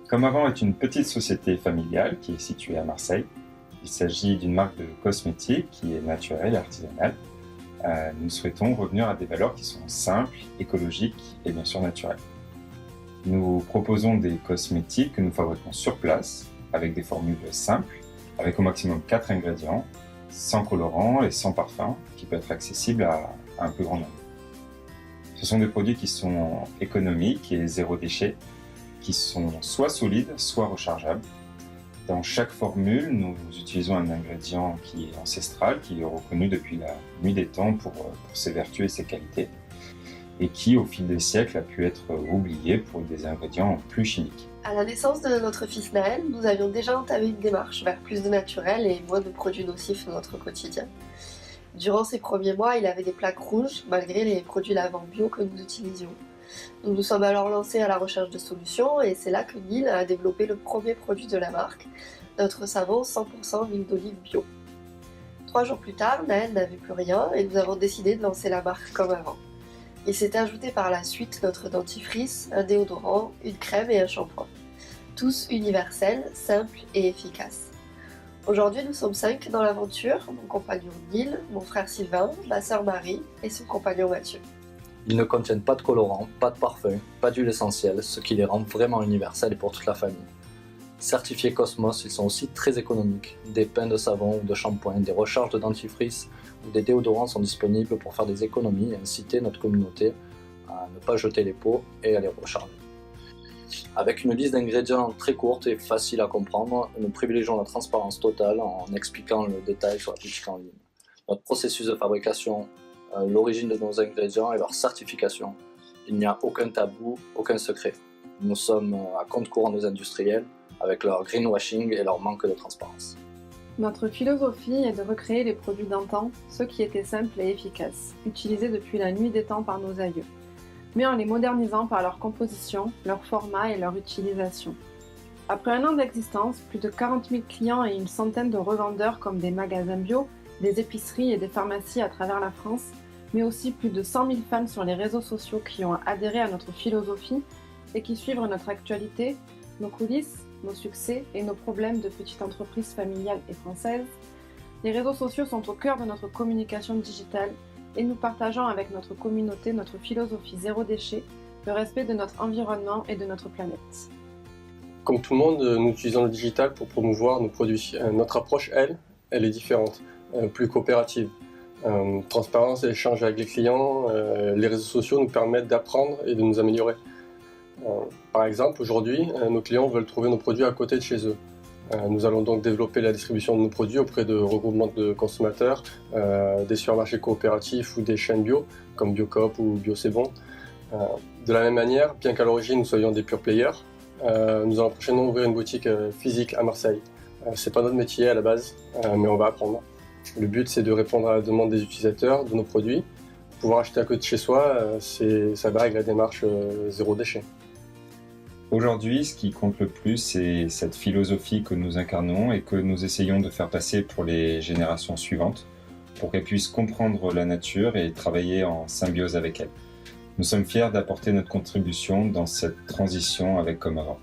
Comme avant est une petite société familiale qui est située à Marseille. Il s'agit d'une marque de cosmétiques qui est naturelle et artisanale. Nous souhaitons revenir à des valeurs qui sont simples, écologiques et bien sûr naturelles. Nous proposons des cosmétiques que nous fabriquons sur place avec des formules simples, avec au maximum 4 ingrédients, sans colorant et sans parfum, qui peut être accessible à un plus grand nombre. Ce sont des produits qui sont économiques et zéro déchet, qui sont soit solides, soit rechargeables. Dans chaque formule, nous utilisons un ingrédient qui est ancestral, qui est reconnu depuis la nuit des temps pour ses vertus et ses qualités, et qui, au fil des siècles, a pu être oublié pour des ingrédients plus chimiques. À la naissance de notre fils Naël, nous avions déjà entamé une démarche vers plus de naturel et moins de produits nocifs dans notre quotidien. Durant ces premiers mois, il avait des plaques rouges, malgré les produits lavants bio que nous utilisions. Nous nous sommes alors lancés à la recherche de solutions et c'est là que Nil a développé le premier produit de la marque, notre savon 100% huile d'olive bio. 3 jours plus tard, Naël n'avait plus rien et nous avons décidé de lancer la marque comme avant. Il s'est ajouté par la suite notre dentifrice, un déodorant, une crème et un shampoing. Tous universels, simples et efficaces. Aujourd'hui, nous sommes 5 dans l'aventure, mon compagnon Nil, mon frère Sylvain, ma sœur Marie et son compagnon Mathieu. Ils ne contiennent pas de colorant, pas de parfum, pas d'huile essentielle, ce qui les rend vraiment universels et pour toute la famille. Certifiés Cosmos, ils sont aussi très économiques. Des pains de savon ou de shampoing, des recharges de dentifrice ou des déodorants sont disponibles pour faire des économies et inciter notre communauté à ne pas jeter les pots et à les recharger. Avec une liste d'ingrédients très courte et facile à comprendre, nous privilégions la transparence totale en expliquant le détail sur la boutique en ligne. Notre processus de fabrication, l'origine de nos ingrédients et leur certification. Il n'y a aucun tabou, aucun secret. Nous sommes à contre-courant des industriels avec leur greenwashing et leur manque de transparence. Notre philosophie est de recréer les produits d'antan, ceux qui étaient simples et efficaces, utilisés depuis la nuit des temps par nos aïeux, mais en les modernisant par leur composition, leur format et leur utilisation. Après un an d'existence, plus de 40 000 clients et une centaine de revendeurs comme des magasins bio, des épiceries et des pharmacies à travers la France, mais aussi plus de 100 000 fans sur les réseaux sociaux qui ont adhéré à notre philosophie et qui suivent notre actualité, nos coulisses, nos succès et nos problèmes de petite entreprise familiale et française. Les réseaux sociaux sont au cœur de notre communication digitale et nous partageons avec notre communauté notre philosophie zéro déchet, le respect de notre environnement et de notre planète. Comme tout le monde, nous utilisons le digital pour promouvoir nos produits. Notre approche, elle est différente, plus coopérative. Transparence et échange avec les clients, les réseaux sociaux nous permettent d'apprendre et de nous améliorer. Par exemple, aujourd'hui, nos clients veulent trouver nos produits à côté de chez eux. Nous allons donc développer la distribution de nos produits auprès de regroupements de consommateurs, des supermarchés coopératifs ou des chaînes bio, comme Biocoop ou Bio C'est Bon. De la même manière, bien qu'à l'origine nous soyons des pure players, nous allons prochainement ouvrir une boutique physique à Marseille. C'est pas notre métier à la base, mais on va apprendre. Le but, c'est de répondre à la demande des utilisateurs de nos produits. Pouvoir acheter à côté de chez soi, ça va avec la démarche zéro déchet. Aujourd'hui, ce qui compte le plus, c'est cette philosophie que nous incarnons et que nous essayons de faire passer pour les générations suivantes, pour qu'elles puissent comprendre la nature et travailler en symbiose avec elle. Nous sommes fiers d'apporter notre contribution dans cette transition avec Comme Avant.